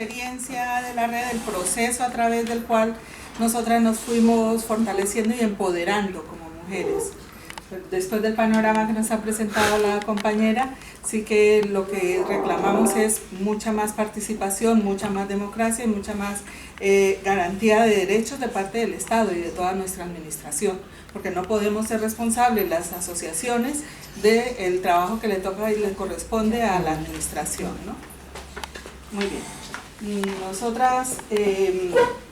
Experiencia de la red, el proceso a través del cual nosotras nos fuimos fortaleciendo y empoderando como mujeres. Después del panorama que nos ha presentado la compañera, sí que lo que reclamamos es mucha más participación, mucha más democracia y mucha más garantía de derechos de parte del Estado y de toda nuestra administración, porque no podemos ser responsables las asociaciones del trabajo que le toca y le corresponde a la administración, ¿no? Muy bien. Nosotras,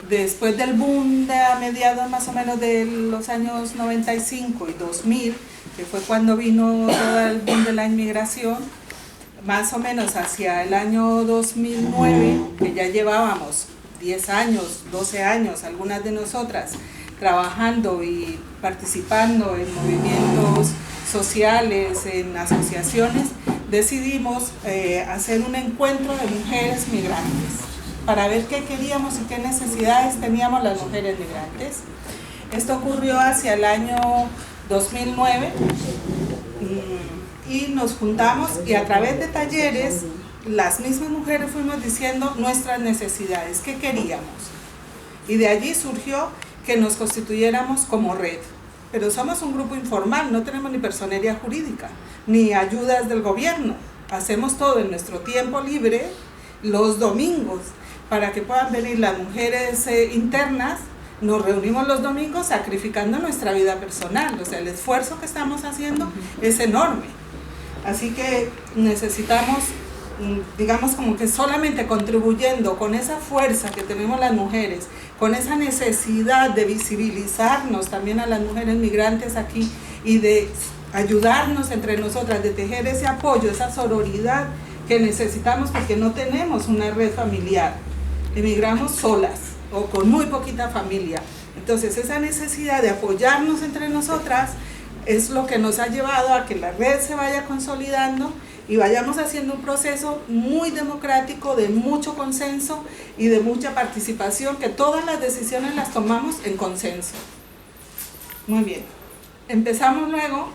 después del boom de a mediados más o menos de los años 95 y 2000, que fue cuando vino todo el boom de la inmigración, más o menos hacia el año 2009, que ya llevábamos 10 años, 12 años, algunas de nosotras, trabajando y participando en movimientos sociales, en asociaciones, decidimos hacer un encuentro de mujeres migrantes para ver qué queríamos y qué necesidades teníamos las mujeres migrantes. Esto ocurrió hacia el año 2009 y nos juntamos y a través de talleres las mismas mujeres fuimos diciendo nuestras necesidades, qué queríamos. Y de allí surgió que nos constituyéramos como red. Pero somos un grupo informal, no tenemos ni personería jurídica, ni ayudas del gobierno. Hacemos todo en nuestro tiempo libre, los domingos, para que puedan venir las mujeres internas. Nos reunimos los domingos sacrificando nuestra vida personal, o sea, el esfuerzo que estamos haciendo es enorme. Así que necesitamos, digamos, como que solamente contribuyendo con esa fuerza que tenemos las mujeres, con esa necesidad de visibilizarnos también a las mujeres migrantes aquí y de ayudarnos entre nosotras, de tejer ese apoyo, esa sororidad que necesitamos porque no tenemos una red familiar, emigramos solas o con muy poquita familia. Entonces esa necesidad de apoyarnos entre nosotras es lo que nos ha llevado a que la red se vaya consolidando y vayamos haciendo un proceso muy democrático, de mucho consenso y de mucha participación, que todas las decisiones las tomamos en consenso. Muy bien. Empezamos luego,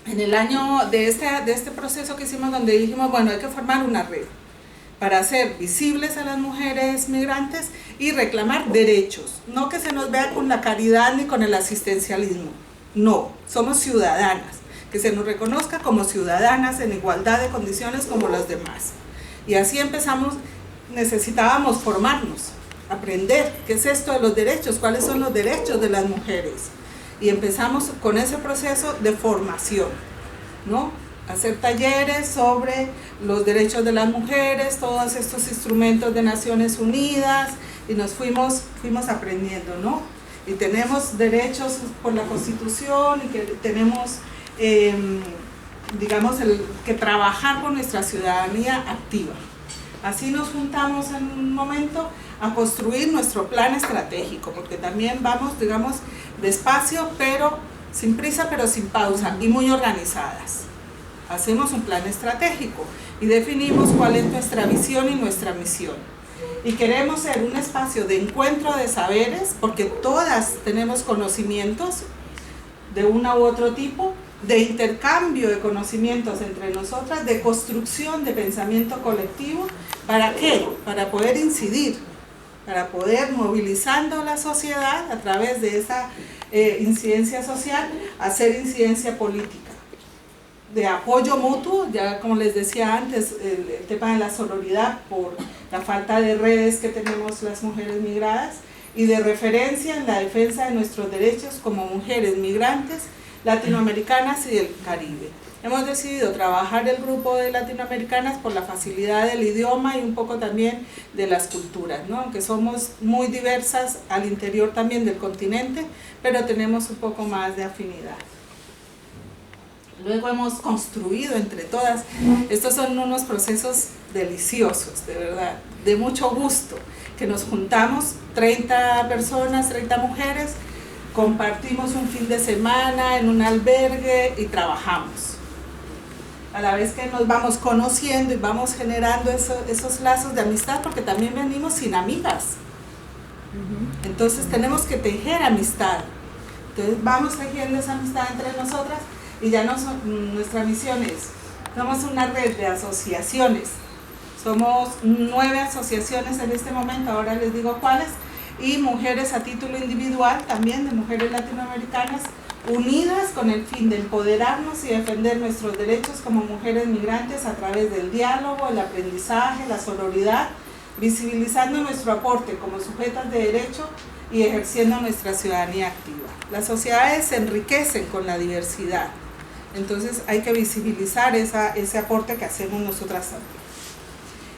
en el año de este proceso que hicimos, donde dijimos, bueno, hay que formar una red para hacer visibles a las mujeres migrantes y reclamar derechos. No que se nos vea con la caridad ni con el asistencialismo. No, somos ciudadanas. Que se nos reconozca como ciudadanas en igualdad de condiciones como los demás. Y así empezamos, necesitábamos formarnos, aprender qué es esto de los derechos, cuáles son los derechos de las mujeres. Y empezamos con ese proceso de formación, ¿no? Hacer talleres sobre los derechos de las mujeres, todos estos instrumentos de Naciones Unidas, y nos fuimos aprendiendo, ¿no? Y tenemos derechos por la Constitución y que tenemos digamos, que trabajar con nuestra ciudadanía activa. Así nos juntamos en un momento a construir nuestro plan estratégico, porque también vamos, digamos, despacio, pero sin prisa, pero sin pausa, y muy organizadas. Hacemos un plan estratégico y definimos cuál es nuestra visión y nuestra misión. Y queremos ser un espacio de encuentro de saberes, porque todas tenemos conocimientos de una u otro tipo, de intercambio de conocimientos entre nosotras, de construcción de pensamiento colectivo. ¿Para qué? Para poder incidir, para poder, movilizando la sociedad a través de esa incidencia social, hacer incidencia política, de apoyo mutuo, ya como les decía antes, el tema de la sororidad por la falta de redes que tenemos las mujeres migradas, y de referencia en la defensa de nuestros derechos como mujeres migrantes, latinoamericanas y del Caribe. Hemos decidido trabajar el grupo de latinoamericanas por la facilidad del idioma y un poco también de las culturas, ¿no? Aunque somos muy diversas al interior también del continente, pero tenemos un poco más de afinidad. Luego hemos construido entre todas, estos son unos procesos deliciosos, de verdad, de mucho gusto, que nos juntamos 30 personas, 30 mujeres, compartimos un fin de semana en un albergue y trabajamos. A la vez que nos vamos conociendo y vamos generando esos lazos de amistad, porque también venimos sin amigas. Entonces tenemos que tejer amistad. Entonces vamos tejiendo esa amistad entre nosotras y ya nuestra misión es, somos una red de asociaciones Somos 9 asociaciones en este momento, ahora les digo cuáles, y mujeres a título individual también, de mujeres latinoamericanas, unidas con el fin de empoderarnos y defender nuestros derechos como mujeres migrantes a través del diálogo, el aprendizaje, la sororidad, visibilizando nuestro aporte como sujetas de derecho y ejerciendo nuestra ciudadanía activa. Las sociedades se enriquecen con la diversidad, entonces hay que visibilizar ese aporte que hacemos nosotras también.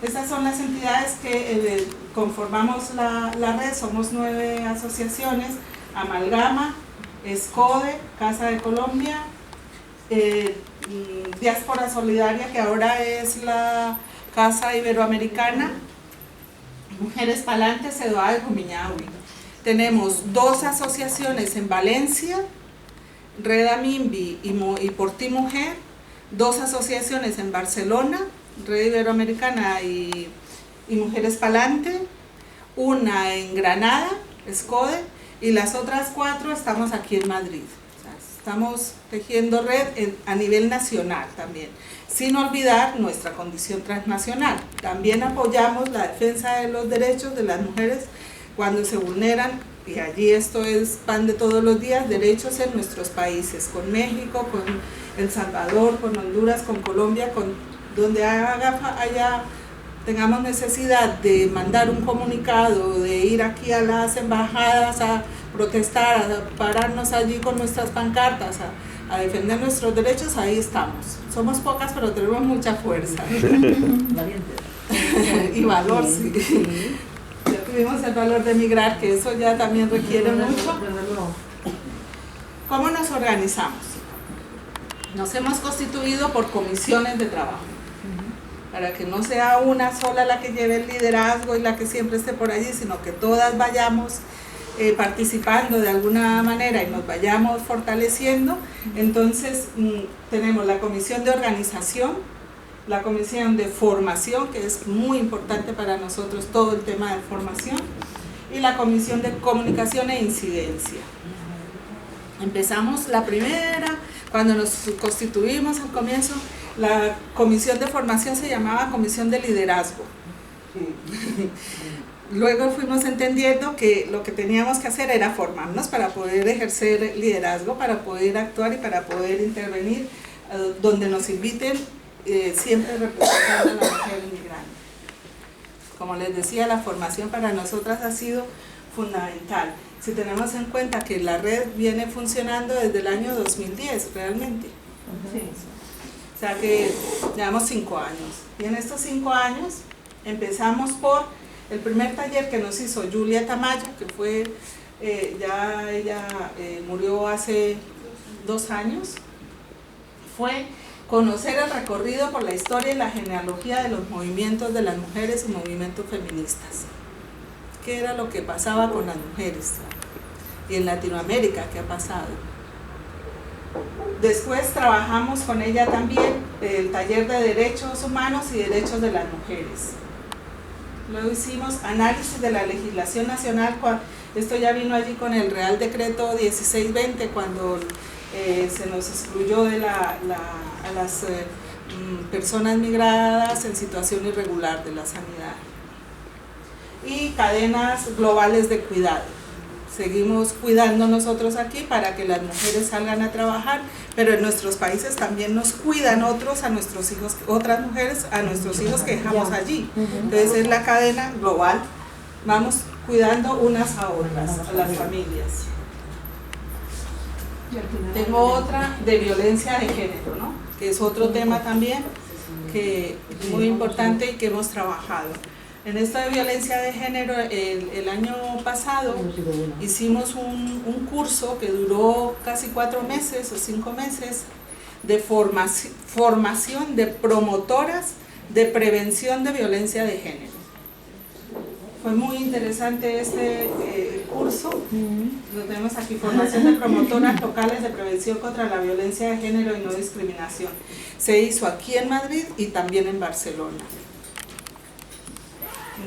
Estas son las entidades que conformamos la red, somos 9 asociaciones: Amalgama, Escode, Casa de Colombia, Diáspora Solidaria, que ahora es la Casa Iberoamericana, Mujeres Palantes, Cedoa y Rumiñahui. Tenemos 2 asociaciones en Valencia, Red Amimbi y Por Ti Mujer, 2 asociaciones en Barcelona, Red Iberoamericana y Mujeres Palante, una en Granada, Escode, y las otras 4 estamos aquí en Madrid. O sea, estamos tejiendo red a nivel nacional también, sin olvidar nuestra condición transnacional. También apoyamos la defensa de los derechos de las mujeres cuando se vulneran, y allí esto es pan de todos los días, derechos en nuestros países, con México, con El Salvador, con Honduras, con Colombia, con donde tengamos necesidad de mandar un comunicado, de ir aquí a las embajadas a protestar, a pararnos allí con nuestras pancartas, a defender nuestros derechos, ahí estamos. Somos pocas, pero tenemos mucha fuerza. Y valor, sí. Ya tuvimos el valor de emigrar, que eso ya también requiere mucho. ¿Cómo nos organizamos? Nos hemos constituido por comisiones de trabajo, para que no sea una sola la que lleve el liderazgo y la que siempre esté por allí, sino que todas vayamos participando de alguna manera y nos vayamos fortaleciendo. Entonces tenemos la comisión de organización, la comisión de formación, que es muy importante para nosotros todo el tema de formación, y la comisión de comunicación e incidencia. Empezamos la primera, cuando nos constituimos al comienzo, la comisión de formación se llamaba comisión de liderazgo. Luego fuimos entendiendo que lo que teníamos que hacer era formarnos para poder ejercer liderazgo, para poder actuar y para poder intervenir donde nos inviten, siempre representando a la mujer inmigrante. Como les decía, la formación para nosotras ha sido fundamental. Si tenemos en cuenta que la red viene funcionando desde el año 2010 realmente. Sí. O sea que llevamos 5 años. Y en estos 5 años empezamos por el primer taller que nos hizo Julia Tamayo, que fue, ella murió hace 2 años, fue conocer el recorrido por la historia y la genealogía de los movimientos de las mujeres y movimientos feministas. ¿Qué era lo que pasaba con las mujeres? Y en Latinoamérica, ¿qué ha pasado? Después trabajamos con ella también el taller de derechos humanos y derechos de las mujeres. Luego hicimos análisis de la legislación nacional, esto ya vino allí con el Real Decreto 1620, cuando se nos excluyó de a las personas migradas en situación irregular de la sanidad. Y cadenas globales de cuidado. Seguimos cuidando nosotros aquí para que las mujeres salgan a trabajar, pero en nuestros países también nos cuidan otros, a nuestros hijos, otras mujeres, a nuestros hijos que dejamos allí. Entonces es la cadena global, vamos cuidando unas a otras, a las familias. Tengo otra de violencia de género, ¿no? Que es otro tema también que es muy importante y que hemos trabajado. En esto de violencia de género, el año pasado hicimos un curso que duró casi 4 meses o 5 meses de formación de promotoras de prevención de violencia de género. Fue muy interesante este curso. Lo tenemos aquí, formación de promotoras locales de prevención contra la violencia de género y no discriminación. Se hizo aquí en Madrid y también en Barcelona.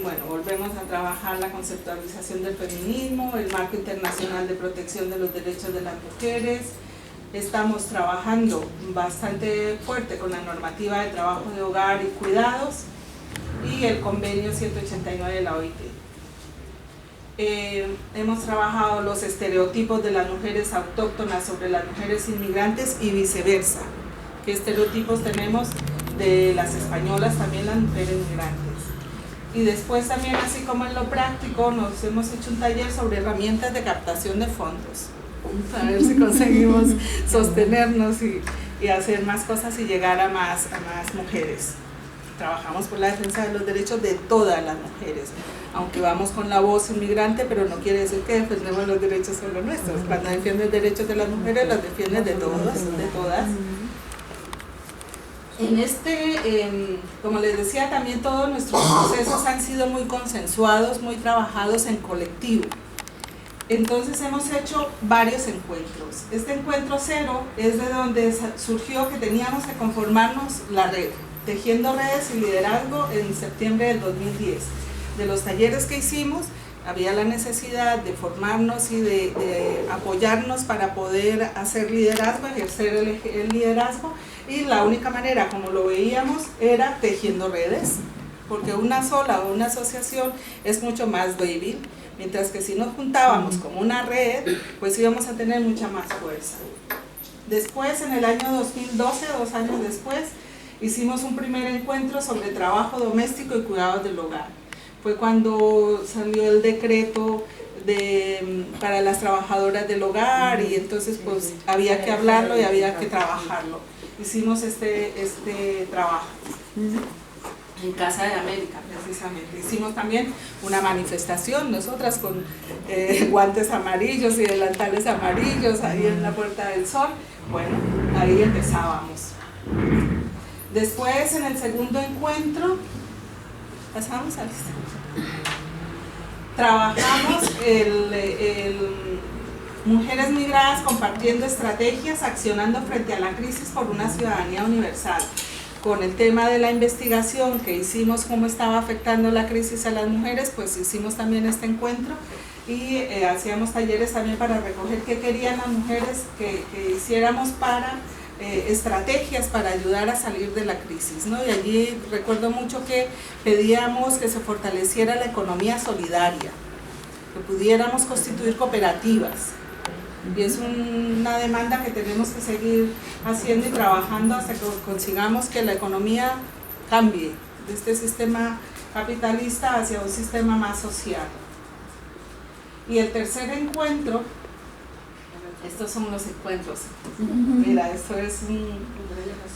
Bueno, volvemos a trabajar la conceptualización del feminismo, el marco internacional de protección de los derechos de las mujeres. Estamos trabajando bastante fuerte con la normativa de trabajo de hogar y cuidados, y el convenio 189 de la OIT. Hemos trabajado los estereotipos de las mujeres autóctonas sobre las mujeres inmigrantes y viceversa. ¿Qué estereotipos tenemos de las españolas, también las mujeres migrantes? Y después también, así como en lo práctico, nos hemos hecho un taller sobre herramientas de captación de fondos. A ver si conseguimos sostenernos y hacer más cosas y llegar a más mujeres. Trabajamos por la defensa de los derechos de todas las mujeres, aunque vamos con la voz inmigrante, pero no quiere decir que defendemos los derechos solo nuestros. Cuando defiendes derechos de las mujeres, los defiendes de todos, de todas. En como les decía, también todos nuestros procesos han sido muy consensuados, muy trabajados en colectivo. Entonces hemos hecho varios encuentros. Este encuentro cero es de donde surgió que teníamos que conformarnos la red, Tejiendo Redes y Liderazgo, en septiembre del 2010. De los talleres que hicimos, había la necesidad de formarnos y de apoyarnos para poder hacer liderazgo, ejercer el liderazgo, y la única manera, como lo veíamos, era tejiendo redes, porque una sola o una asociación es mucho más débil, mientras que si nos juntábamos como una red, pues íbamos a tener mucha más fuerza. Después, en el año 2012, 2 años después, hicimos un primer encuentro sobre trabajo doméstico y cuidados del hogar. Fue cuando salió el decreto para las trabajadoras del hogar, y entonces pues había que hablarlo y había que trabajarlo. Hicimos este trabajo en Casa de América, precisamente. Hicimos también una manifestación, nosotras con guantes amarillos y delantales amarillos ahí en la Puerta del Sol. Bueno, ahí empezábamos. Después, en el segundo encuentro, pasamos a esto. Trabajamos Mujeres Migradas compartiendo estrategias, accionando frente a la crisis por una ciudadanía universal. Con el tema de la investigación que hicimos, cómo estaba afectando la crisis a las mujeres, pues hicimos también este encuentro y hacíamos talleres también para recoger qué querían las mujeres que hiciéramos para estrategias para ayudar a salir de la crisis, ¿no? Y allí recuerdo mucho que pedíamos que se fortaleciera la economía solidaria, que pudiéramos constituir cooperativas, y es una demanda que tenemos que seguir haciendo y trabajando hasta que consigamos que la economía cambie de este sistema capitalista hacia un sistema más social. Y el tercer encuentro, estos son los encuentros. Mira, esto es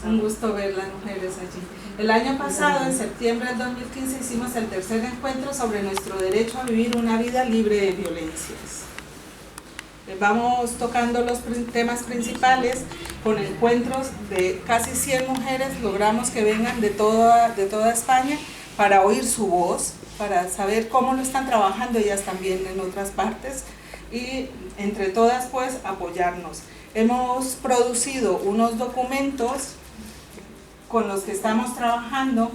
un gusto ver las mujeres allí. El año pasado, en septiembre del 2015, hicimos el tercer encuentro sobre nuestro derecho a vivir una vida libre de violencias. Vamos tocando los temas principales con encuentros de casi 100 mujeres. Logramos que vengan de toda España para oír su voz, para saber cómo lo están trabajando ellas también en otras partes, y entre todas pues apoyarnos. Hemos producido unos documentos con los que estamos trabajando,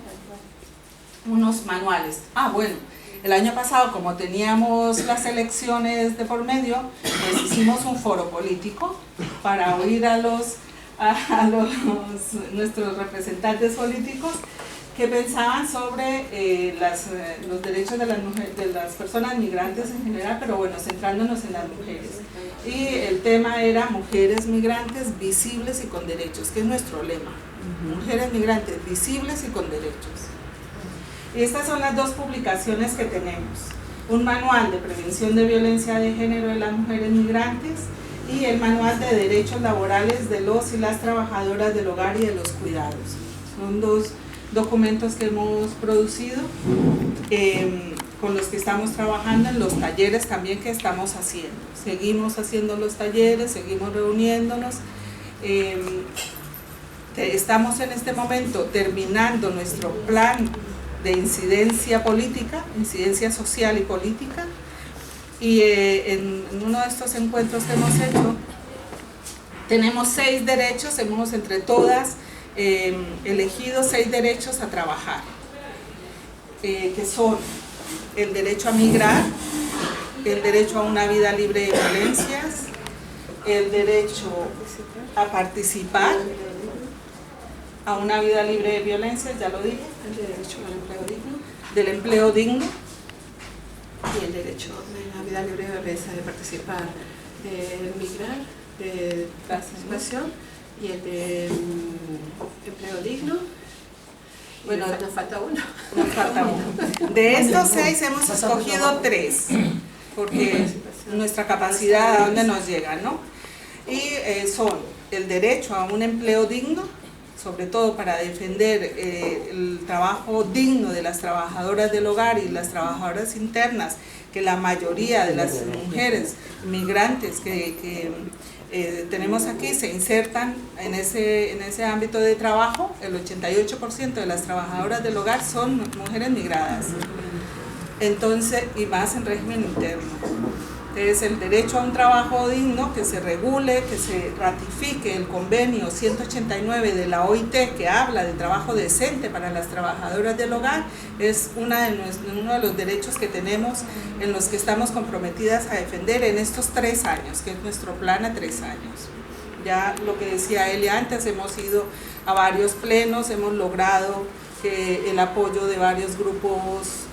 unos manuales. Bueno, el año pasado, como teníamos las elecciones de por medio, pues hicimos un foro político para oír a nuestros representantes políticos que pensaban sobre los derechos de las personas migrantes en general, pero bueno, centrándonos en las mujeres. Y el tema era mujeres migrantes visibles y con derechos, que es nuestro lema. Mujeres migrantes visibles y con derechos. Y estas son las dos publicaciones que tenemos. Un manual de prevención de violencia de género de las mujeres migrantes y el manual de derechos laborales de los y las trabajadoras del hogar y de los cuidados. Son dos documentos que hemos producido, con los que estamos trabajando en los talleres también que estamos haciendo. Seguimos haciendo los talleres, seguimos reuniéndonos. Estamos en este momento terminando nuestro plan de incidencia política, incidencia social y política, y en uno de estos encuentros que hemos hecho, tenemos 6 derechos, hemos entre todas elegido 6 derechos a trabajar, que son el derecho a migrar, el derecho a una vida libre de violencias, el derecho a participar, a una vida libre de violencias, ya lo dije, el derecho al empleo digno, del empleo digno. Y el derecho de la vida libre de violencia, de participar, de migrar, de participación, y el de empleo digno. Bueno, nos falta uno. Nos falta uno. De estos 6 hemos escogido 3, porque nuestra capacidad a dónde nos llega, ¿no? Y son el derecho a un empleo digno, sobre todo para defender el trabajo digno de las trabajadoras del hogar y las trabajadoras internas, que la mayoría de las mujeres migrantes que tenemos aquí se insertan en ese ámbito de trabajo. El 88% de las trabajadoras del hogar son mujeres migradas, entonces, y más en régimen interno. Es el derecho a un trabajo digno, que se regule, que se ratifique el convenio 189 de la OIT, que habla de trabajo decente para las trabajadoras del hogar. Es uno de los derechos que tenemos, en los que estamos comprometidas a defender en estos 3 años, que es nuestro plan a 3 años. Ya lo que decía Elia antes, hemos ido a varios plenos, hemos logrado el apoyo de varios grupos.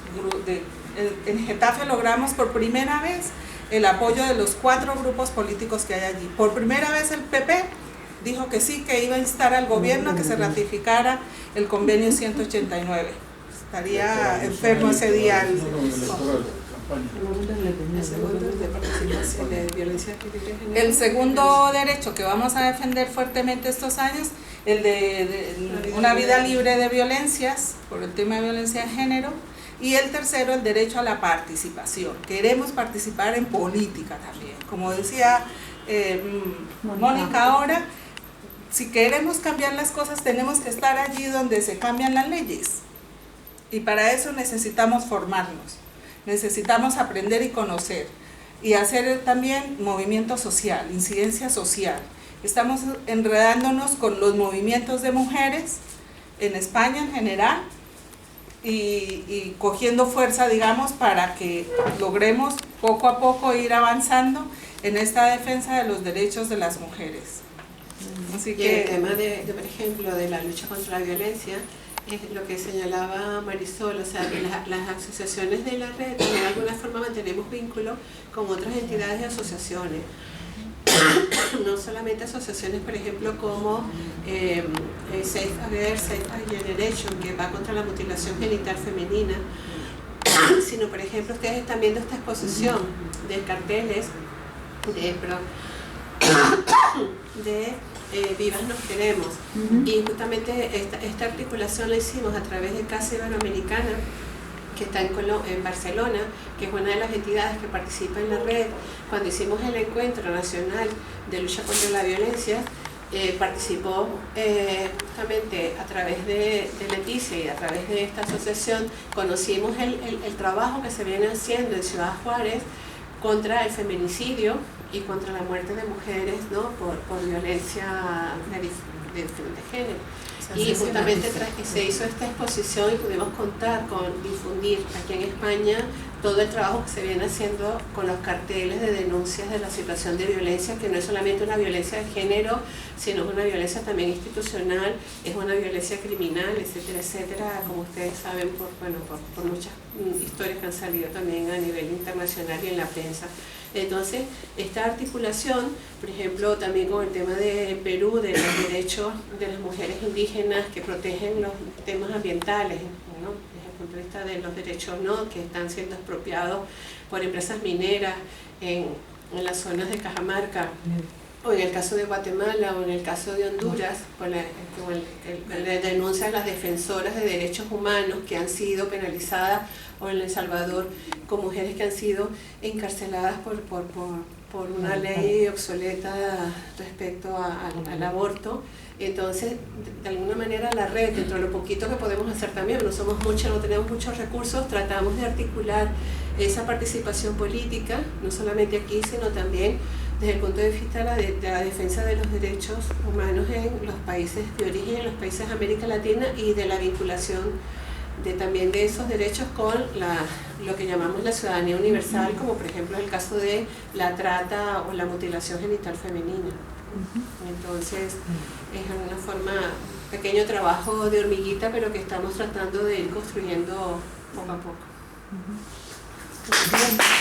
En Getafe logramos por primera vez el apoyo de los 4 grupos políticos que hay allí. Por primera vez el PP dijo que sí, que iba a instar al gobierno a que se ratificara el convenio 189. Estaría enfermo ese día. El segundo derecho que vamos a defender fuertemente estos años, el de una vida libre de violencias, por el tema de violencia de género. Y el tercero, el derecho a la participación. Queremos participar en política también. Como decía Mónica ahora, si queremos cambiar las cosas, tenemos que estar allí donde se cambian las leyes. Y para eso necesitamos formarnos, necesitamos aprender y conocer. Y hacer también movimiento social, incidencia social. Estamos enredándonos con los movimientos de mujeres en España en general, y cogiendo fuerza, digamos, para que logremos poco a poco ir avanzando en esta defensa de los derechos de las mujeres. Así que el tema por ejemplo, de la lucha contra la violencia, es lo que señalaba Marisol, o sea, que las asociaciones de la red, de alguna forma mantenemos vínculo con otras entidades y asociaciones. No solamente asociaciones, por ejemplo, como Safe Haber, Safe Generation, que va contra la mutilación genital femenina, sino, por ejemplo, ustedes están viendo esta exposición de carteles de Vivas Nos Queremos, y justamente esta articulación la hicimos a través de Casa Iberoamericana, que está en Barcelona, que es una de las entidades que participa en la red. Cuando hicimos el encuentro nacional de lucha contra la violencia, participó justamente a través de Leticia y a través de esta asociación. Conocimos el trabajo que se viene haciendo en Ciudad Juárez contra el feminicidio y contra la muerte de mujeres, ¿no? por violencia de género. Y justamente se hizo esta exposición y pudimos contar con difundir aquí en España todo el trabajo que se viene haciendo con los carteles de denuncias de la situación de violencia, que no es solamente una violencia de género, sino es una violencia también institucional, es una violencia criminal, etcétera, etcétera, como ustedes saben por muchas historias que han salido también a nivel internacional y en la prensa. Entonces, esta articulación, por ejemplo, también con el tema de Perú, de los derechos de las mujeres indígenas que protegen los temas ambientales, ¿no? Desde el punto de vista de los derechos, ¿no? Que están siendo expropiados por empresas mineras en las zonas de Cajamarca, o en el caso de Guatemala, o en el caso de Honduras, con la denuncia de las defensoras de derechos humanos que han sido penalizadas, o en El Salvador, con mujeres que han sido encarceladas por una ley obsoleta respecto al aborto. Entonces, de alguna manera la red, dentro de lo poquito que podemos hacer también, no somos muchos, no tenemos muchos recursos, tratamos de articular esa participación política, no solamente aquí, sino también desde el punto de vista de la defensa de los derechos humanos en los países de origen, en los países de América Latina, y de la vinculación también de esos derechos con lo que llamamos la ciudadanía universal, como por ejemplo el caso de la trata o la mutilación genital femenina. Entonces, es una forma, pequeño trabajo de hormiguita, pero que estamos tratando de ir construyendo poco a poco. Bien.